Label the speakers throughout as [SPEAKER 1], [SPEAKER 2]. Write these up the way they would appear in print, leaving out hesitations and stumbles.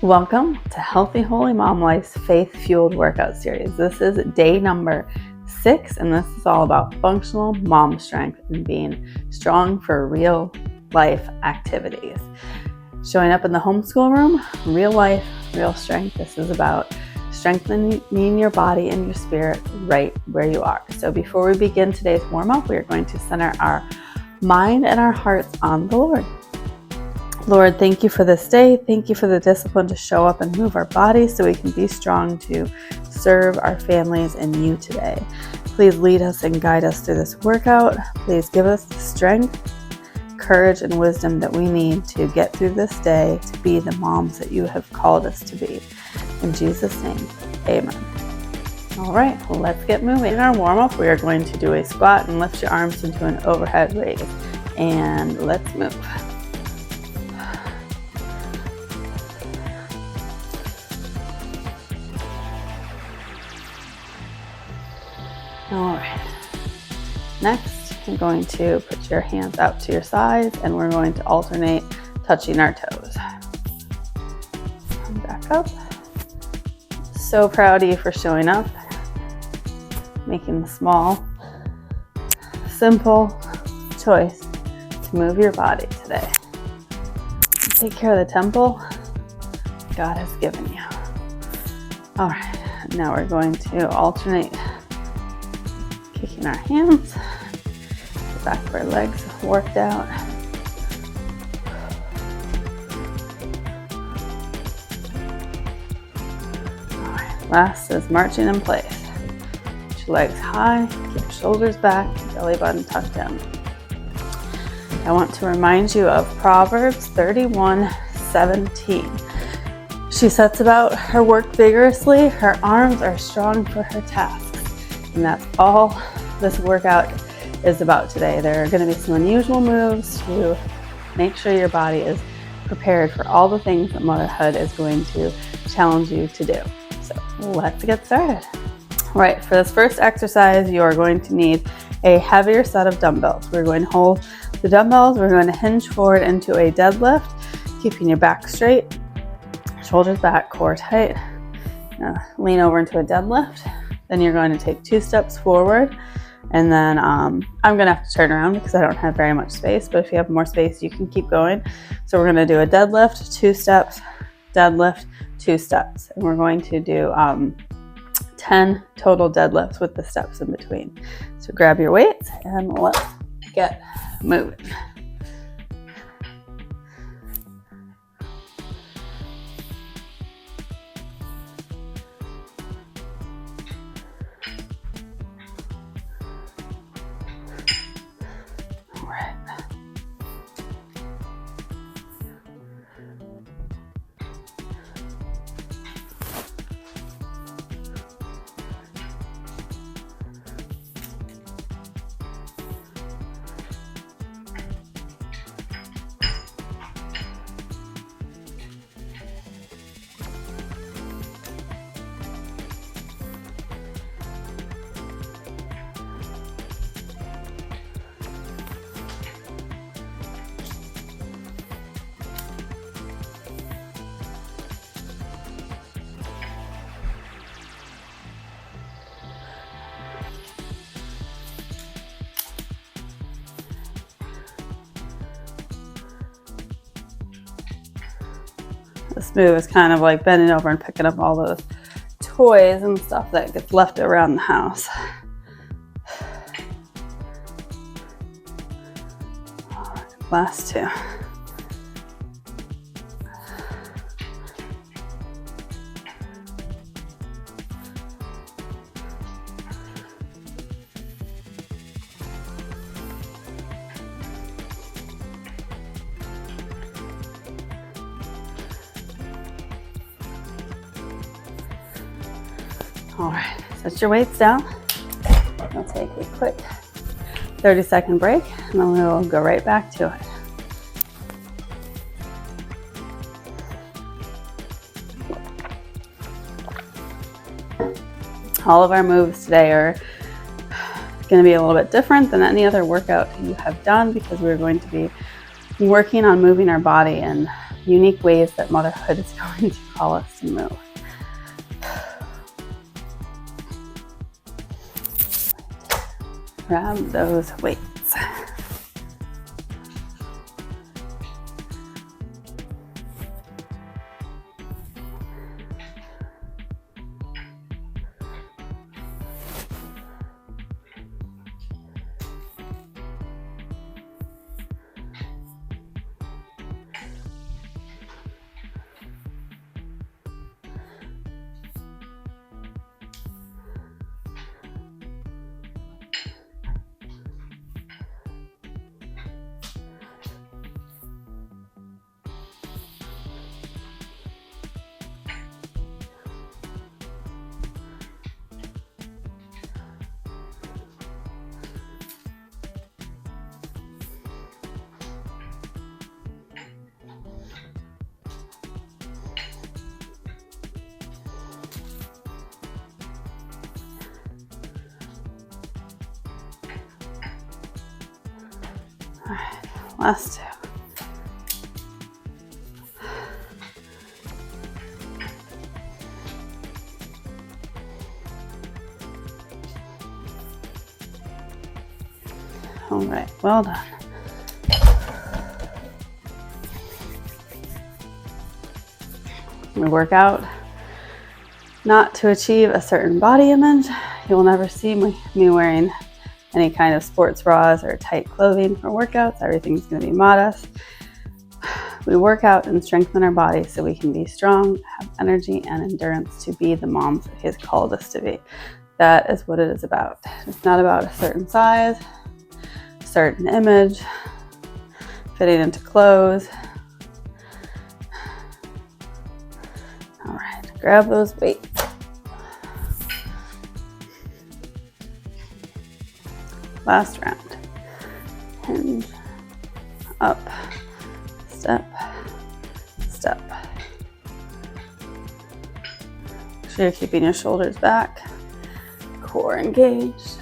[SPEAKER 1] Welcome to Healthy Holy Mom Life's Faith-Fueled Workout Series. This is day number 6, and this is all about functional mom strength and being strong for real life activities. Showing up in the homeschool room, real life, real strength. This is about strengthening your body and your spirit right where you are. So before we begin today's warm-up, we are going to center our mind and our hearts on the Lord. Lord, thank you for this day. Thank you for the discipline to show up and move our bodies so we can be strong to serve our families and you today. Please lead us and guide us through this workout. Please give us the strength, courage, and wisdom that we need to get through this day to be the moms that you have called us to be. In Jesus' name, amen. All right, well, let's get moving. In our warm-up, we are going to do a squat and lift your arms into an overhead raise. And let's move. All right, next you're going to put your hands out to your sides and we're going to alternate touching our toes. Back up. So proud of you for showing up, making the small, simple choice to move your body today. Take care of the temple God has given you. All right, now we're going to alternate kicking our hands, the back of our legs worked out. All right, last is marching in place. Put your legs high, keep your shoulders back, belly button tucked in. I want to remind you of Proverbs 31:17. She sets about her work vigorously, her arms are strong for her tasks. And that's all this workout is about today. There are going to be some unusual moves to make sure your body is prepared for all the things that motherhood is going to challenge you to do. So let's get started. All right, for this first exercise, you are going to need a heavier set of dumbbells. We're going to hold the dumbbells. We're going to hinge forward into a deadlift, keeping your back straight, shoulders back, core tight. Now lean over into a deadlift. Then you're going to take 2 steps forward, and then I'm going to have to turn around because I don't have very much space, but if you have more space, you can keep going. So we're going to do a deadlift, 2 steps, deadlift, 2 steps, and we're going to do 10 total deadlifts with the steps in between. So grab your weights and let's get moving. This move is kind of like bending over and picking up all those toys and stuff that gets left around the house. All right, last 2. All right, set your weights down. We'll take a quick 30-second break, and then we'll go right back to it. All of our moves today are going to be a little bit different than any other workout you have done because we're going to be working on moving our body in unique ways that motherhood is going to call us to move. Grab those weights. All right, last two. All right, well done. We work out not to achieve a certain body image. You'll never see me wearing any kind of sports bras or tight clothing for workouts. Everything's going to be modest. We work out and strengthen our bodies so we can be strong, have energy and endurance to be the moms that He has called us to be. That is what it is about. It's not about a certain size, a certain image, fitting into clothes. All right, grab those weights. Last round. Hinge, up, step, step. Make sure you're keeping your shoulders back, core engaged.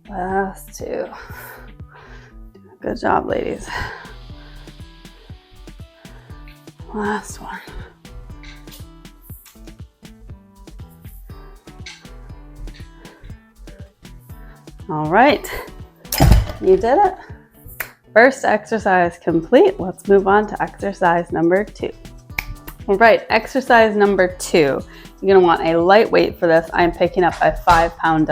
[SPEAKER 1] Last two. Good job, ladies. Last one. All right, you did it. First exercise complete. Let's move on to exercise number 2. All right, exercise number 2. You're gonna want a light weight for this. I'm picking up a 5-pound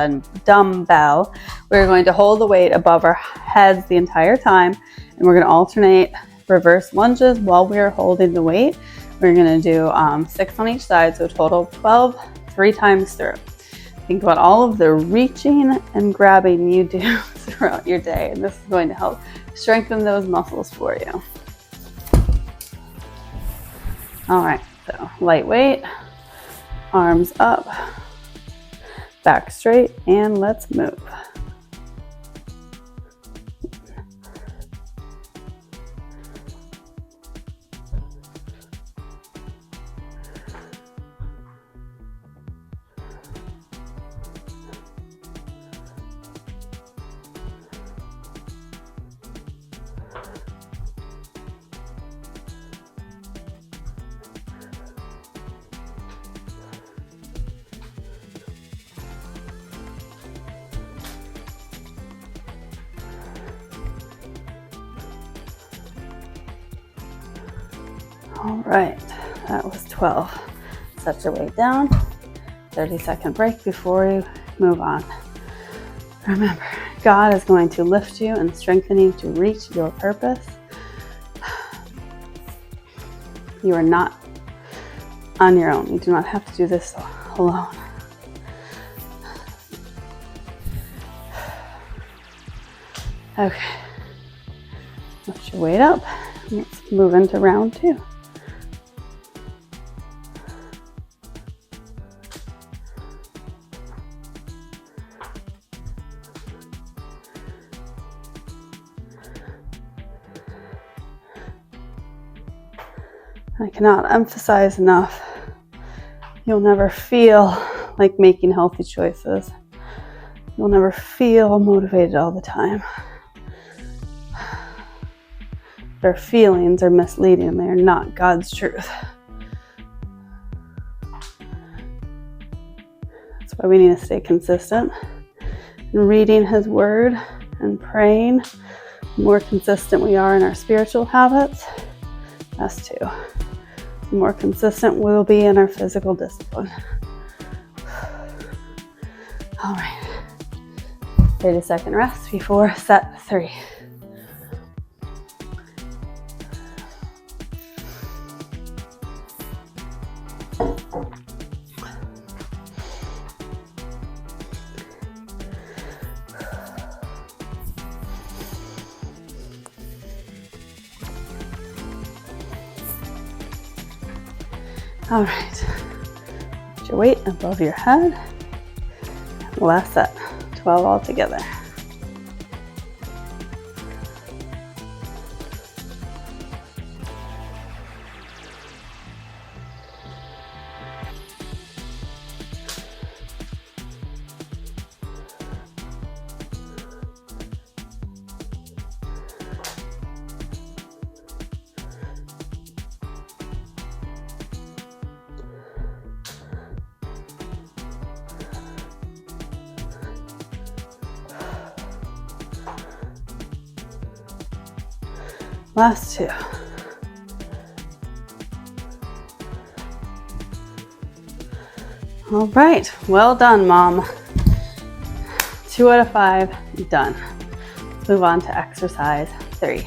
[SPEAKER 1] dumbbell. We're going to hold the weight above our heads the entire time, and we're gonna alternate reverse lunges while we are holding the weight. We're gonna do 6 on each side, so a total of 12, 3 times through. Think about all of the reaching and grabbing you do throughout your day, and this is going to help strengthen those muscles for you. All right, so lightweight, arms up, back straight, and let's move. All right, that was 12. Set your weight down. 30-second break before you move on. Remember, God is going to lift you and strengthen you to reach your purpose. You are not on your own. You do not have to do this alone. Okay, lift your weight up. Let's move into round 2. I cannot emphasize enough, you'll never feel like making healthy choices. You'll never feel motivated all the time. Their feelings are misleading. They are not God's truth. That's why we need to stay consistent in reading His Word and praying. The more consistent we are in our spiritual habits, us too. The more consistent we'll be in our physical discipline. All right. 30-second rest before set 3. All right, put your weight above your head. Last set, 12 all together. Last 2. All right, well done, Mom. 2 out of 5, done. Let's move on to exercise 3.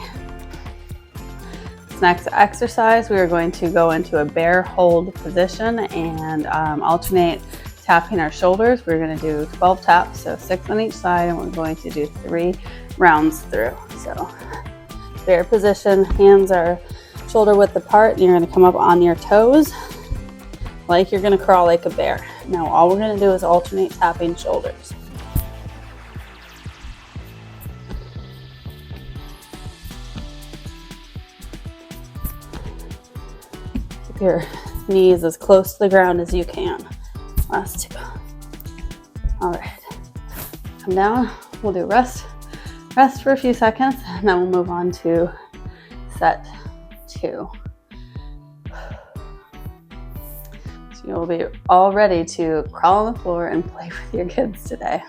[SPEAKER 1] This next exercise, we are going to go into a bear hold position and alternate tapping our shoulders. We're going to do 12 taps, so 6 on each side, and we're going to do 3 rounds through. So bear position, hands are shoulder width apart, and you're going to come up on your toes like you're going to crawl like a bear. Now all we're going to do is alternate tapping shoulders. Keep your knees as close to the ground as you can. Last 2. All right, come down. We'll do rest for a few seconds, and then we'll move on to set 2. So you'll be all ready to crawl on the floor and play with your kids today.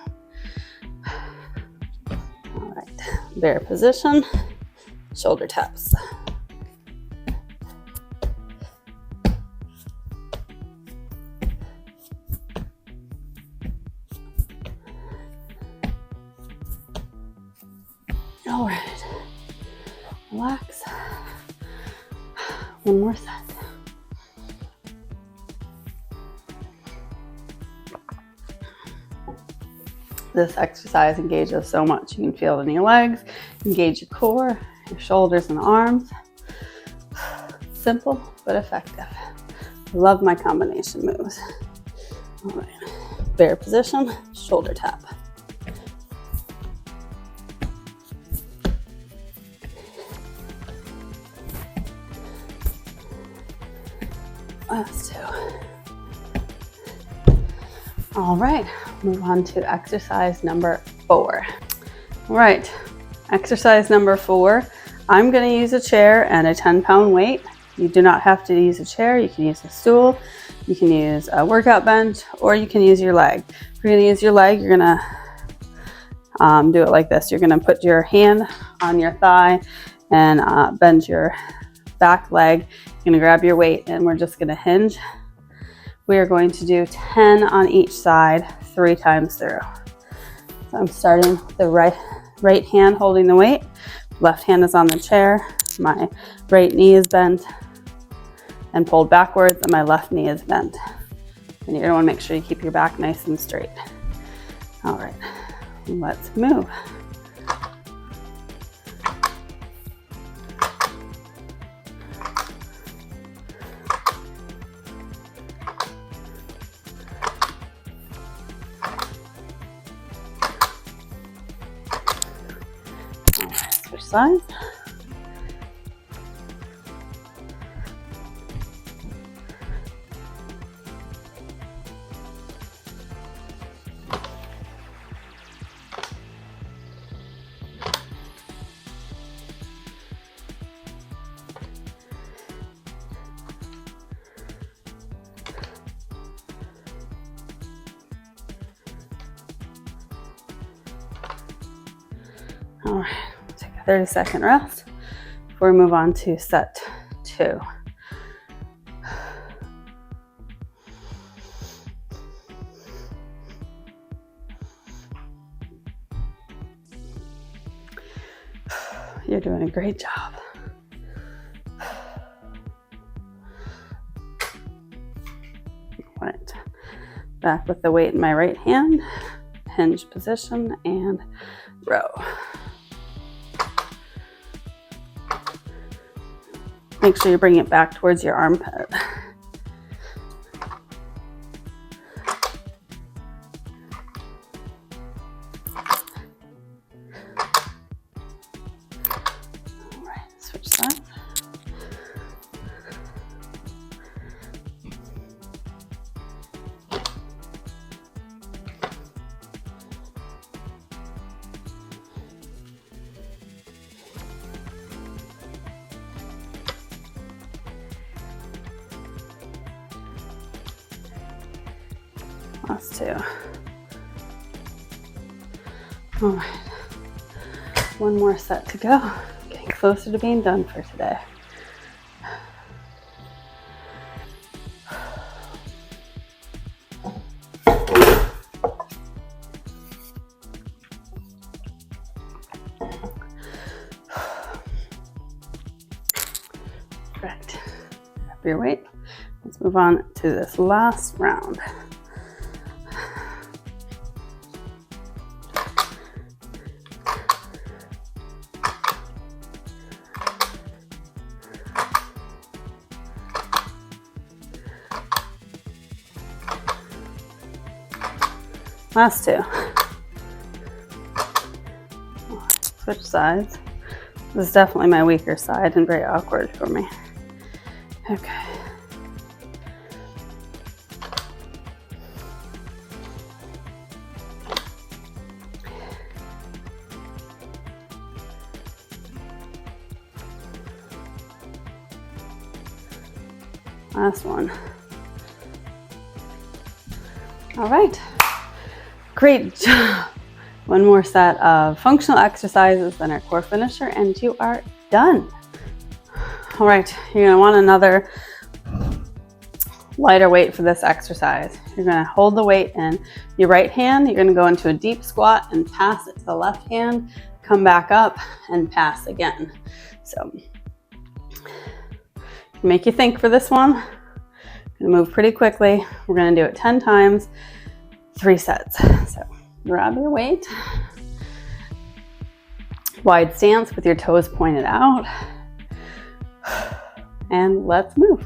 [SPEAKER 1] All right, bear position, shoulder taps. All right, relax. One more set. This exercise engages so much. You can feel it in your legs, engage your core, your shoulders and arms. Simple but effective. I love my combination moves. All right, bear position, shoulder tap. Last 2. All right, move on to exercise number 4. All right, exercise number 4. I'm going to use a chair and a 10-pound weight. You do not have to use a chair. You can use a stool. You can use a workout bench, or you can use your leg. If you're going to use your leg, you're going to do it like this. You're going to put your hand on your thigh and bend your back leg. You're gonna grab your weight and we're just gonna hinge. We are going to do 10 on each side, 3 times through. So I'm starting with the right hand holding the weight. Left hand is on the chair. My right knee is bent and pulled backwards, and my left knee is bent. And you're gonna wanna make sure you keep your back nice and straight. All right, let's move. Switch sides. All right, take a 30-second rest before we move on to set 2. You're doing a great job. All right, back with the weight in my right hand, hinge position, and row. Make sure you bring it back towards your armpit. All right, switch sides. Last 2. All right, one more set to go. Getting closer to being done for today. Correct. Grab your weight. Let's move on to this last round. Last 2. Switch sides. This is definitely my weaker side and very awkward for me. Okay. Last one. All right. Great job. One more set of functional exercises, then our core finisher, and you are done. All right, you're gonna want another lighter weight for this exercise. You're gonna hold the weight in your right hand. You're gonna go into a deep squat and pass it to the left hand, come back up and pass again. So, make you think for this one. Gonna move pretty quickly. We're gonna do it 10 times, 3 sets. So grab your weight, wide stance with your toes pointed out, and let's move.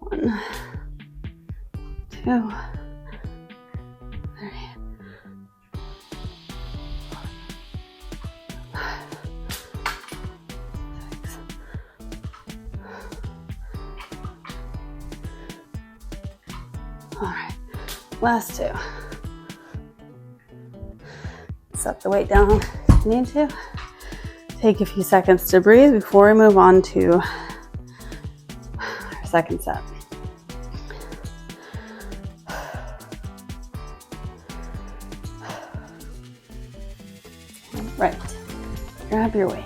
[SPEAKER 1] 1, 2, 3, 5, 6. All right, last 2. Set the weight down if you need to. Take a few seconds to breathe before we move on to our second set. Right, grab your weight.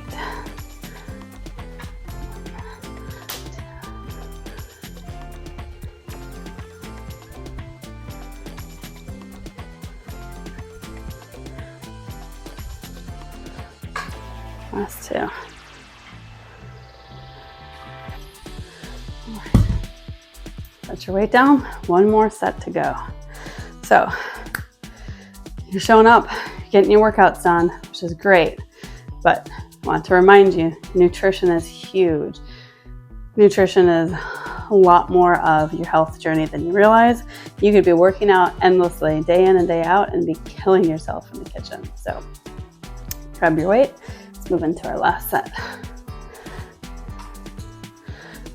[SPEAKER 1] Last 2. Set your weight down. 1 more set to go. So you're showing up, getting your workouts done, which is great. But I want to remind you, nutrition is huge. Nutrition is a lot more of your health journey than you realize. You could be working out endlessly day in and day out and be killing yourself in the kitchen. So grab your weight. Let's move into our last set.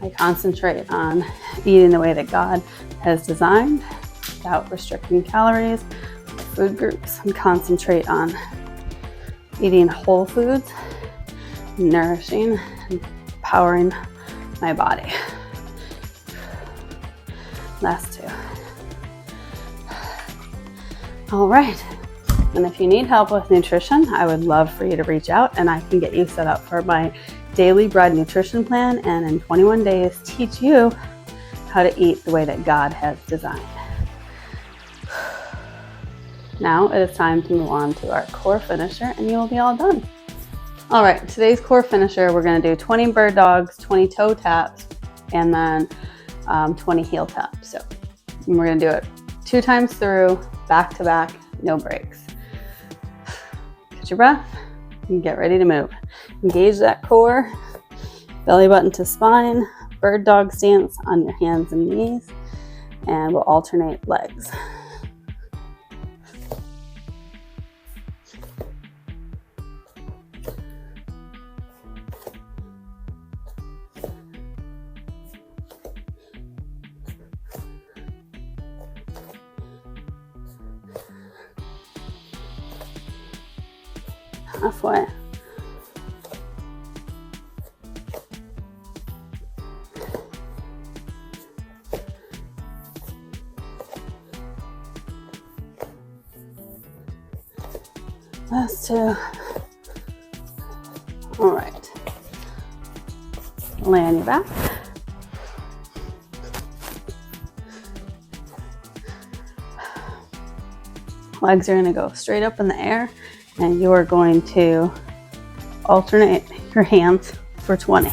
[SPEAKER 1] I concentrate on eating the way that God has designed without restricting calories, food groups, and concentrate on eating whole foods, nourishing, and empowering my body. Last 2. All right. And if you need help with nutrition, I would love for you to reach out and I can get you set up for my Daily Bread nutrition plan, and in 21 days teach you how to eat the way that God has designed. Now it is time to move on to our core finisher and you will be all done. All right, today's core finisher, we're gonna do 20 bird dogs, 20 toe taps, and then 20 heel taps. So we're gonna do it 2 times through, back to back, no breaks. Catch your breath and get ready to move. Engage that core, belly button to spine, bird dog stance on your hands and knees, and we'll alternate legs. Halfway. Last 2. All right. Lay on your back. Legs are going to go straight up in the air, and you are going to alternate your hands for 20.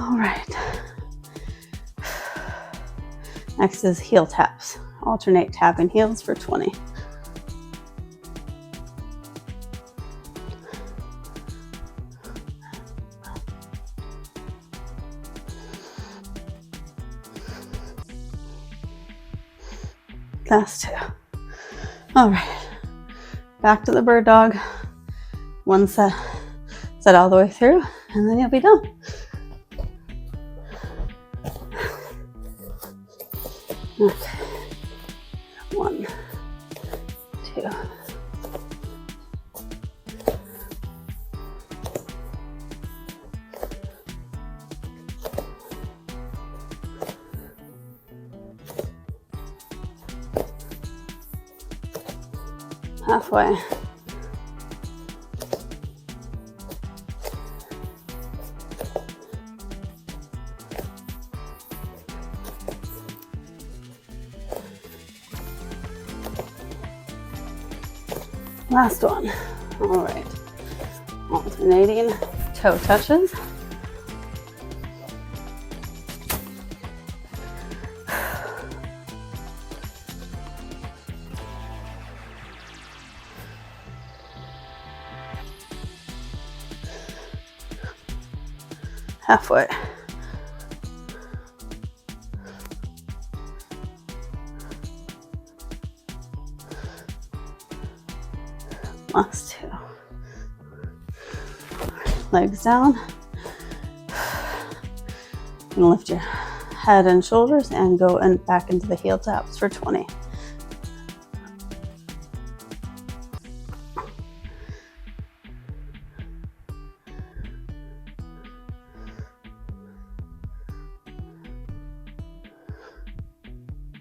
[SPEAKER 1] All right. Next is heel taps. Alternate tapping heels for 20. Last 2. All right. Back to the bird dog. 1 set all the way through, and then you'll be done. Okay. 1, 2. Halfway. Last one. All right. Alternating toe touches. Halfway. Last 2. Legs down. And lift your head and shoulders and go back into the heel taps for 20.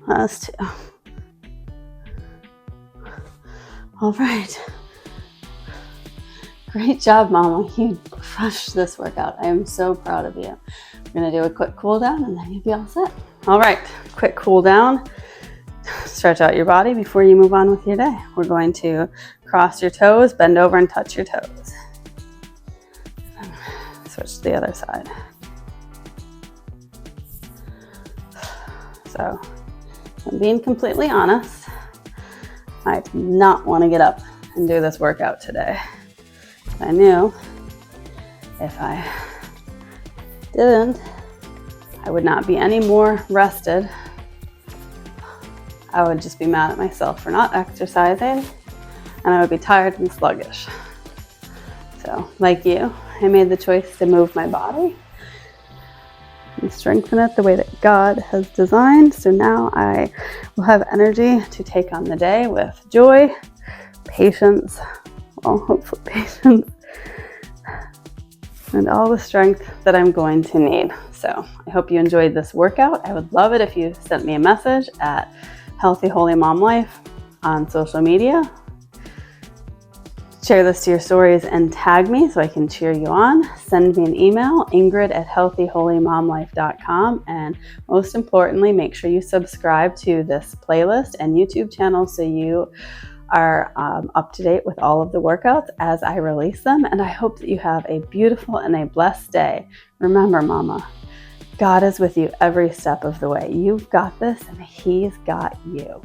[SPEAKER 1] Last 2. All right. Great job, Mama. You crushed this workout. I am so proud of you. We're gonna do a quick cool down and then you'll be all set. All right, quick cool down. Stretch out your body before you move on with your day. We're going to cross your toes, bend over and touch your toes. Switch to the other side. So, I'm being completely honest. I did not want to get up and do this workout today. I knew if I didn't, I would not be any more rested. I would just be mad at myself for not exercising, and I would be tired and sluggish. So, like you, I made the choice to move my body and strengthen it the way that God has designed. So now I will have energy to take on the day with joy, patience, well, hopefully patience, and all the strength that I'm going to need. So I hope you enjoyed this workout. I would love it if you sent me a message at Healthy Holy Mom Life on social media. Share this to your stories and tag me so I can cheer you on. Send me an email, ingrid@healthyholymomlife.com. And most importantly, make sure you subscribe to this playlist and YouTube channel so you are up to date with all of the workouts as I release them. And I hope that you have a beautiful and a blessed day. Remember, Mama, God is with you every step of the way. You've got this and He's got you.